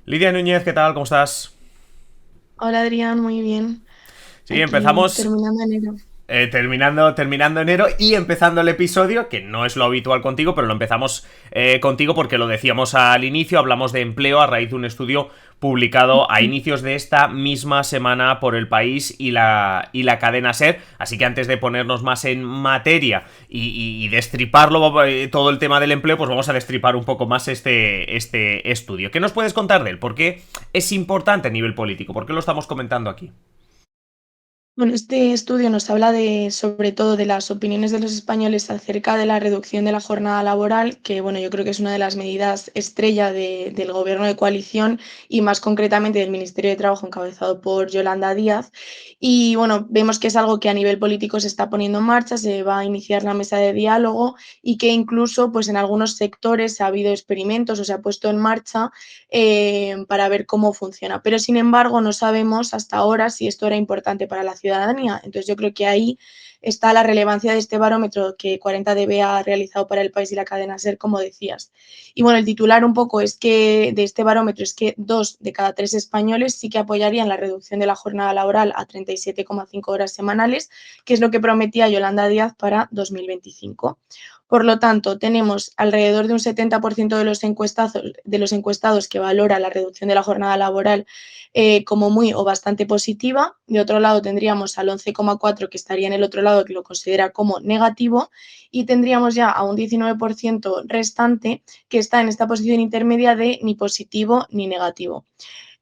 Lidia Núñez, ¿qué tal? ¿Cómo estás? Hola Adrián, muy bien. Sí, Aquí empezamos terminando enero. terminando enero y empezando el episodio, que no es lo habitual contigo, pero lo empezamos contigo porque lo decíamos al inicio, hablamos de empleo a raíz de un estudio publicado a inicios de esta misma semana por El País y la cadena SER. Así que antes de ponernos más en materia y destriparlo todo el tema del empleo, pues vamos a destripar un poco más este estudio. ¿Qué nos puedes contar de él? ¿Por qué es importante a nivel político? ¿Por qué lo estamos comentando aquí? Bueno, este estudio nos habla sobre todo de las opiniones de los españoles acerca de la reducción de la jornada laboral, que bueno, yo creo que es una de las medidas estrella del gobierno de coalición y más concretamente del Ministerio de Trabajo encabezado por Yolanda Díaz. Y bueno, vemos que es algo que a nivel político se está poniendo en marcha, se va a iniciar la mesa de diálogo y que incluso pues en algunos sectores ha habido experimentos o se ha puesto en marcha para ver cómo funciona. Pero sin embargo, no sabemos hasta ahora si esto era importante para la ciudadanía. Entonces, yo creo que ahí está la relevancia de este barómetro que 40DB ha realizado para El País y la cadena SER, como decías. Y bueno, el titular un poco es que de este barómetro es que 2 de cada 3 españoles sí que apoyarían la reducción de la jornada laboral a 37,5 horas semanales, que es lo que prometía Yolanda Díaz para 2025. Por lo tanto, tenemos alrededor de un 70% de los encuestados que valora la reducción de la jornada laboral como muy o bastante positiva. De otro lado, tendríamos al 11,4% que estaría en el otro lado, que lo considera como negativo. Y tendríamos ya a un 19% restante que está en esta posición intermedia de ni positivo ni negativo.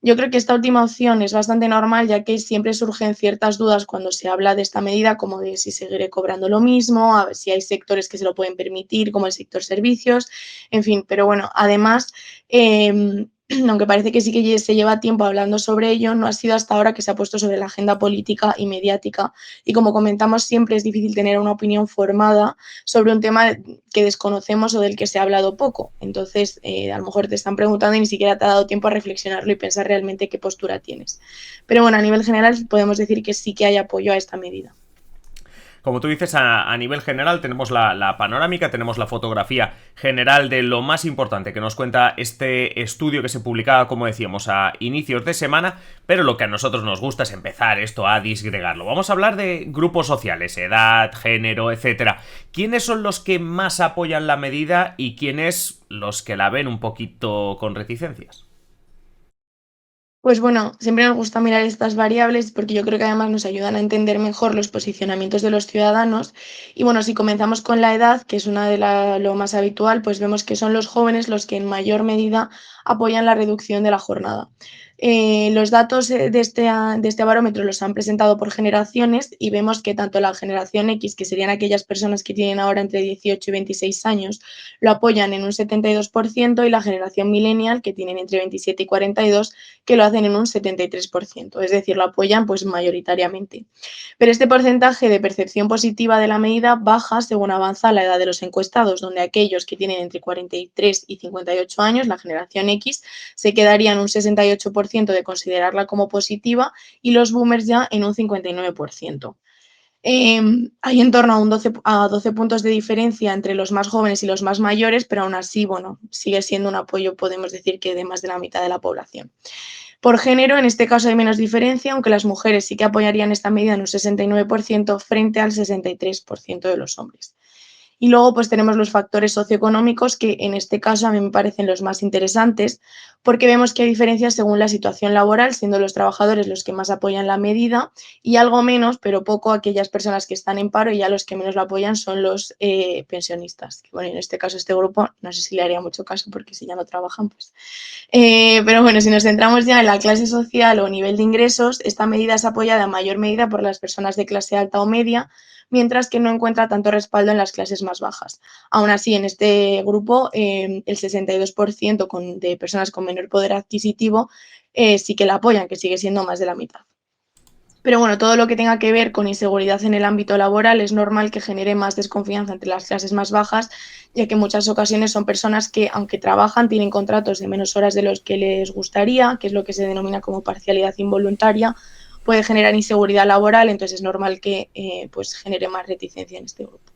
Yo creo que esta última opción es bastante normal, ya que siempre surgen ciertas dudas cuando se habla de esta medida, como de si seguiré cobrando lo mismo, a ver si hay sectores que se lo pueden permitir, como el sector servicios, en fin, pero bueno, además, aunque parece que sí que se lleva tiempo hablando sobre ello, no ha sido hasta ahora que se ha puesto sobre la agenda política y mediática. Y como comentamos, siempre es difícil tener una opinión formada sobre un tema que desconocemos o del que se ha hablado poco. Entonces, a lo mejor te están preguntando y ni siquiera te ha dado tiempo a reflexionarlo y pensar realmente qué postura tienes. Pero bueno, a nivel general podemos decir que sí que hay apoyo a esta medida. Como tú dices, a nivel general tenemos la panorámica, tenemos la fotografía general de lo más importante que nos cuenta este estudio que se publicaba, como decíamos, a inicios de semana, pero lo que a nosotros nos gusta es empezar esto a disgregarlo. Vamos a hablar de grupos sociales, edad, género, etcétera. ¿Quiénes son los que más apoyan la medida y quiénes los que la ven un poquito con reticencias? Pues bueno, siempre nos gusta mirar estas variables porque yo creo que además nos ayudan a entender mejor los posicionamientos de los ciudadanos. Y bueno, si comenzamos con la edad, que es una de lo más habitual, pues vemos que son los jóvenes los que en mayor medida apoyan la reducción de la jornada. Los datos de este barómetro los han presentado por generaciones y vemos que tanto la generación X, que serían aquellas personas que tienen ahora entre 18 y 26 años, lo apoyan en un 72% y la generación millennial, que tienen entre 27 y 42, que lo hacen en un 73%, es decir, lo apoyan pues mayoritariamente. Pero este porcentaje de percepción positiva de la medida baja según avanza la edad de los encuestados, donde aquellos que tienen entre 43 y 58 años, la generación X, se quedarían un 68% de considerarla como positiva y los boomers ya en un 59%. Hay en torno a 12 puntos de diferencia entre los más jóvenes y los más mayores, pero aún así, bueno, sigue siendo un apoyo, podemos decir que de más de la mitad de la población. Por género, en este caso hay menos diferencia, aunque las mujeres sí que apoyarían esta medida en un 69% frente al 63% de los hombres. Y luego pues tenemos los factores socioeconómicos que en este caso a mí me parecen los más interesantes porque vemos que hay diferencias según la situación laboral, siendo los trabajadores los que más apoyan la medida y algo menos, pero poco, aquellas personas que están en paro y ya los que menos lo apoyan son los pensionistas. Que, bueno, en este caso este grupo no sé si le haría mucho caso porque si ya no trabajan pues pero bueno, si nos centramos ya en la clase social o nivel de ingresos, esta medida es apoyada en mayor medida por las personas de clase alta o media, mientras que no encuentra tanto respaldo en las clases más bajas. Aún así, en este grupo, el 62% de personas con menor poder adquisitivo sí que la apoyan, que sigue siendo más de la mitad. Pero bueno, todo lo que tenga que ver con inseguridad en el ámbito laboral es normal que genere más desconfianza entre las clases más bajas, ya que en muchas ocasiones son personas que, aunque trabajan, tienen contratos de menos horas de los que les gustaría, que es lo que se denomina como parcialidad involuntaria, puede generar inseguridad laboral, entonces es normal que pues genere más reticencia en este grupo.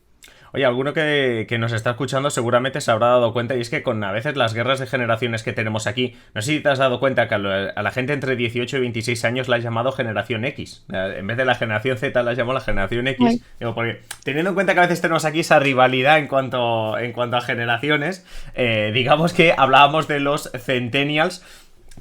Oye, alguno que nos está escuchando seguramente se habrá dado cuenta, y es que con a veces las guerras de generaciones que tenemos aquí, no sé si te has dado cuenta que a la gente entre 18 y 26 años la has llamado generación X. En vez de la generación Z la has llamado la generación X. Ay, Digo, porque teniendo en cuenta que a veces tenemos aquí esa rivalidad en cuanto a generaciones, digamos que hablábamos de los centennials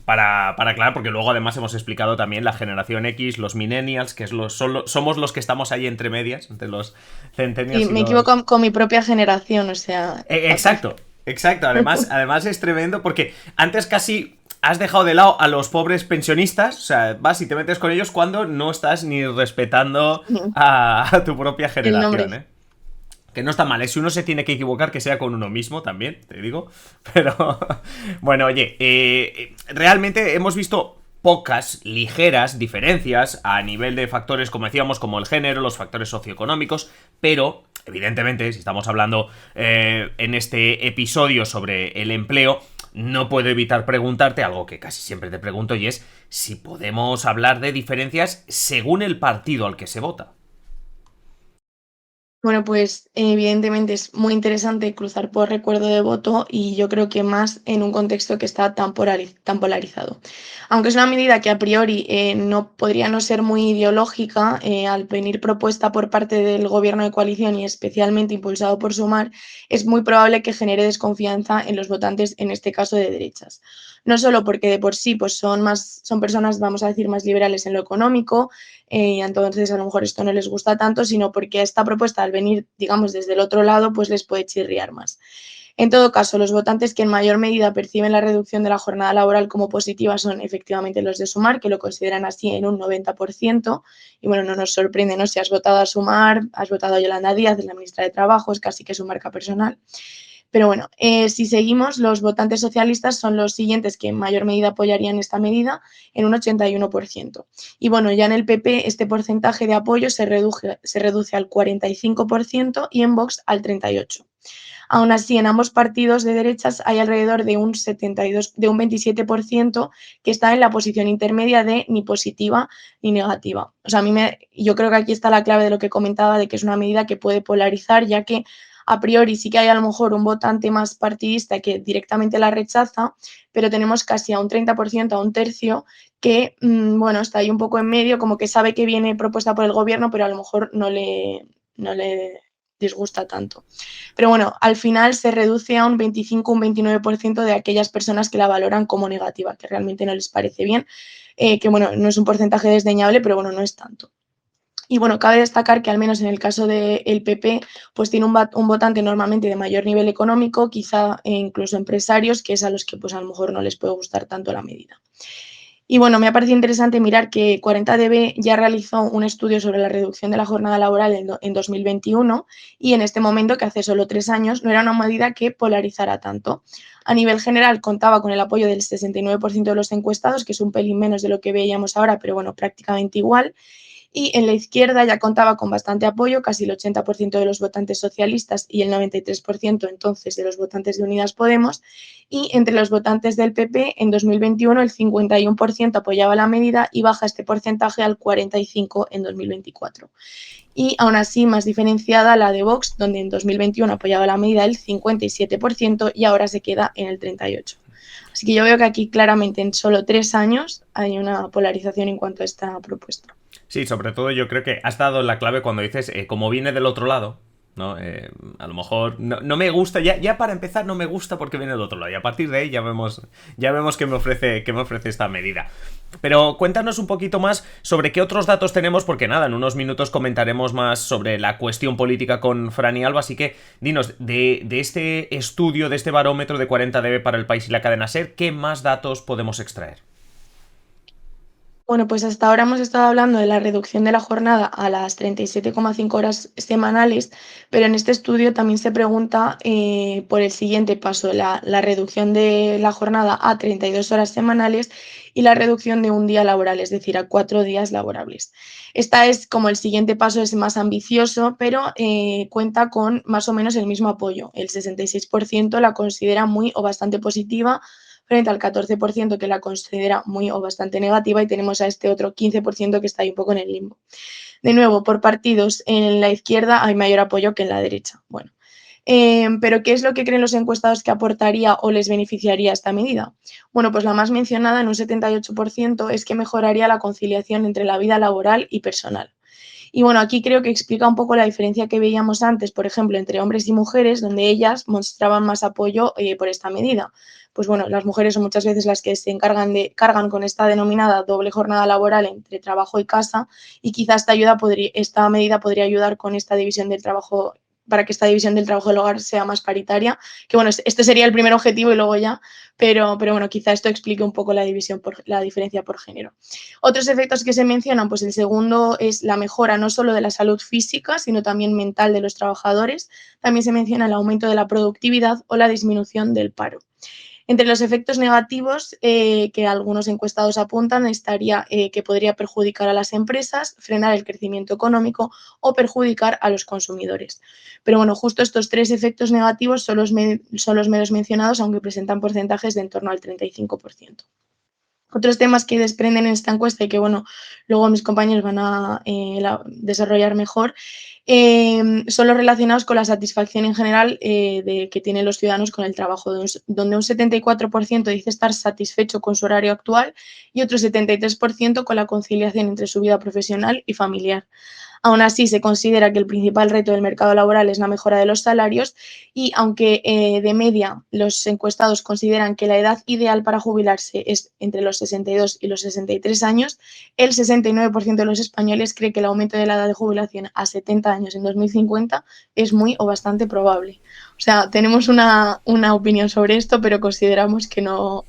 para aclarar, porque luego además hemos explicado también la generación X, los millennials, que somos los que estamos ahí entre medias, entre los sí, centennials y me los... equivoco con mi propia generación, o sea, fatal. Exacto, exacto. Además es tremendo porque antes casi has dejado de lado a los pobres pensionistas, o sea, vas y te metes con ellos cuando no estás ni respetando a tu propia El generación, nombre. ¿eh? Que no está mal, ¿eh? Si uno se tiene que equivocar, que sea con uno mismo también, te digo. Pero, bueno, oye, realmente hemos visto pocas, ligeras diferencias a nivel de factores, como decíamos, como el género, los factores socioeconómicos, pero, evidentemente, si estamos hablando en este episodio sobre el empleo, no puedo evitar preguntarte algo que casi siempre te pregunto, y es si podemos hablar de diferencias según el partido al que se vota. Bueno, pues evidentemente es muy interesante cruzar por recuerdo de voto y yo creo que más en un contexto que está tan polarizado. Aunque es una medida que a priori no podría no ser muy ideológica, al venir propuesta por parte del gobierno de coalición y especialmente impulsado por Sumar, es muy probable que genere desconfianza en los votantes, en este caso de derechas. No solo porque de por sí pues son personas, vamos a decir, más liberales en lo económico, entonces a lo mejor esto no les gusta tanto, sino porque esta propuesta al venir, digamos, desde el otro lado, pues les puede chirriar más. En todo caso, los votantes que en mayor medida perciben la reducción de la jornada laboral como positiva son efectivamente los de Sumar, que lo consideran así en un 90%. Y bueno, no nos sorprende, ¿no? Si has votado a Sumar, has votado a Yolanda Díaz, la ministra de Trabajo, es casi que su marca personal. Pero bueno, si seguimos, los votantes socialistas son los siguientes que en mayor medida apoyarían esta medida, en un 81%. Y bueno, ya en el PP este porcentaje de apoyo se reduce al 45% y en Vox al 38%. Aún así, en ambos partidos de derechas hay alrededor de un 72, de un 27% que está en la posición intermedia de ni positiva ni negativa. O sea, yo creo que aquí está la clave de lo que comentaba, de que es una medida que puede polarizar, ya que a priori sí que hay a lo mejor un votante más partidista que directamente la rechaza, pero tenemos casi a un 30%, a un tercio, que, bueno, está ahí un poco en medio, como que sabe que viene propuesta por el gobierno, pero a lo mejor no le disgusta tanto. Pero bueno, al final se reduce a un 25, un 29% de aquellas personas que la valoran como negativa, que realmente no les parece bien, que bueno, no es un porcentaje desdeñable, pero bueno, no es tanto. Y bueno, cabe destacar que al menos en el caso del PP, pues tiene un votante normalmente de mayor nivel económico, quizá incluso empresarios, que es a los que pues a lo mejor no les puede gustar tanto la medida. Y bueno, me ha parecido interesante mirar que 40DB ya realizó un estudio sobre la reducción de la jornada laboral en 2021 y en este momento, que hace solo 3 años, no era una medida que polarizara tanto. A nivel general contaba con el apoyo del 69% de los encuestados, que es un pelín menos de lo que veíamos ahora, pero bueno, prácticamente igual. Y en la izquierda ya contaba con bastante apoyo, casi el 80% de los votantes socialistas y el 93% entonces de los votantes de Unidas Podemos. Y entre los votantes del PP, en 2021 el 51% apoyaba la medida y baja este porcentaje al 45% en 2024. Y aún así, más diferenciada la de Vox, donde en 2021 apoyaba la medida el 57% y ahora se queda en el 38%. Así que yo veo que aquí claramente en solo 3 años hay una polarización en cuanto a esta propuesta. Sí, sobre todo yo creo que has dado la clave cuando dices, como viene del otro lado, ¿no? A lo mejor no me gusta, ya para empezar no me gusta porque viene del otro lado, y a partir de ahí ya vemos qué me ofrece esta medida. Pero cuéntanos un poquito más sobre qué otros datos tenemos, porque nada, en unos minutos comentaremos más sobre la cuestión política con Fran y Alba, así que dinos, de este estudio, de este barómetro de 40 dB para el país y la cadena SER, ¿qué más datos podemos extraer? Bueno, pues hasta ahora hemos estado hablando de la reducción de la jornada a las 37,5 horas semanales, pero en este estudio también se pregunta por el siguiente paso, la reducción de la jornada a 32 horas semanales y la reducción de un día laboral, es decir, a 4 días laborables. Esta es como el siguiente paso, es más ambicioso, pero cuenta con más o menos el mismo apoyo. El 66% la considera muy o bastante positiva frente al 14% que la considera muy o bastante negativa, y tenemos a este otro 15% que está ahí un poco en el limbo. De nuevo, por partidos, en la izquierda hay mayor apoyo que en la derecha. Bueno, pero ¿qué es lo que creen los encuestados que aportaría o les beneficiaría esta medida? Bueno, pues la más mencionada, en un 78%, es que mejoraría la conciliación entre la vida laboral y personal. Y bueno, aquí creo que explica un poco la diferencia que veíamos antes, por ejemplo, entre hombres y mujeres, donde ellas mostraban más apoyo por esta medida. Pues bueno, las mujeres son muchas veces las que se cargan con esta denominada doble jornada laboral entre trabajo y casa, y quizás esta medida podría ayudar con esta división del trabajo, para que esta división del trabajo del hogar sea más paritaria, que bueno, este sería el primer objetivo y luego ya, pero bueno, quizá esto explique un poco la diferencia por género. Otros efectos que se mencionan, pues el segundo es la mejora no solo de la salud física, sino también mental de los trabajadores. También se menciona el aumento de la productividad o la disminución del paro. Entre los efectos negativos que algunos encuestados apuntan estaría que podría perjudicar a las empresas, frenar el crecimiento económico o perjudicar a los consumidores. Pero bueno, justo estos tres efectos negativos son los menos mencionados, aunque presentan porcentajes de en torno al 35%. Otros temas que desprenden en esta encuesta y que, bueno, luego mis compañeros van a desarrollar mejor, son los relacionados con la satisfacción en general que tienen los ciudadanos con el trabajo, donde un 74% dice estar satisfecho con su horario actual y otro 73% con la conciliación entre su vida profesional y familiar. Aún así, se considera que el principal reto del mercado laboral es la mejora de los salarios, y aunque de media los encuestados consideran que la edad ideal para jubilarse es entre los 62 y los 63 años, el 69% de los españoles cree que el aumento de la edad de jubilación a 70 años en 2050 es muy o bastante probable. O sea, tenemos una opinión sobre esto, pero consideramos que no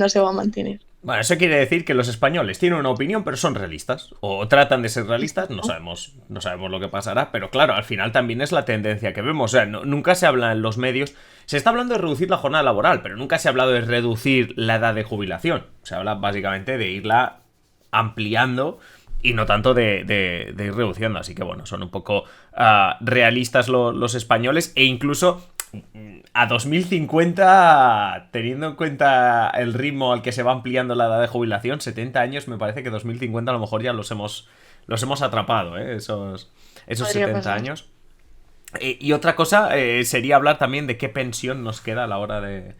se va a mantener. Bueno, eso quiere decir que los españoles tienen una opinión, pero son realistas. O tratan de ser realistas, no sabemos lo que pasará, pero claro, al final también es la tendencia que vemos. O sea, nunca se habla en los medios. Se está hablando de reducir la jornada laboral, pero nunca se ha hablado de reducir la edad de jubilación. Se habla básicamente de irla ampliando y no tanto de ir reduciendo. Así que bueno, son un poco realistas los españoles, e incluso a 2050, teniendo en cuenta el ritmo al que se va ampliando la edad de jubilación, 70 años, me parece que 2050 a lo mejor ya los hemos atrapado, esos Podría 70 pasar. años. Y otra cosa sería hablar también de qué pensión nos queda a la hora de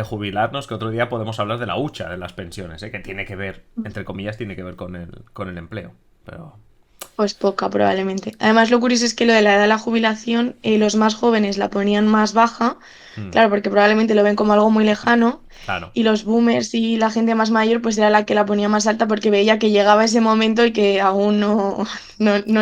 jubilarnos, que otro día podemos hablar de la hucha de las pensiones, que tiene que ver, entre comillas, tiene que ver con el empleo. Pero Pues poca, probablemente. Además, lo curioso es que lo de la edad de la jubilación, los más jóvenes la ponían más baja, claro, porque probablemente lo ven como algo muy lejano, claro. y los boomers y la gente más mayor, pues era la que la ponía más alta porque veía que llegaba ese momento y que aún no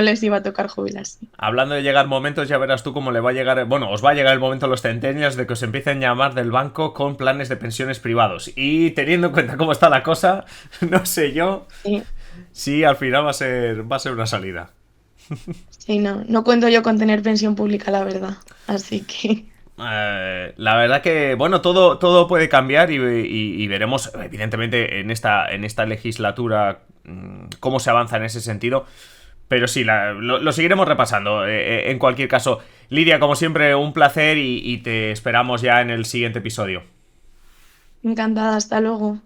les iba a tocar jubilarse. Hablando de llegar momentos, ya verás tú cómo le va a llegar. Bueno, os va a llegar el momento a los centennials de que os empiecen a llamar del banco con planes de pensiones privados. Y teniendo en cuenta cómo está la cosa, no sé yo Sí, si al final va a ser una salida. sí, no cuento yo con tener pensión pública, la verdad. Así que, La verdad que, bueno, todo puede cambiar y veremos, evidentemente, en esta legislatura cómo se avanza en ese sentido. Pero sí, lo seguiremos repasando. En cualquier caso, Lidia, como siempre, un placer y te esperamos ya en el siguiente episodio. encantada, hasta luego.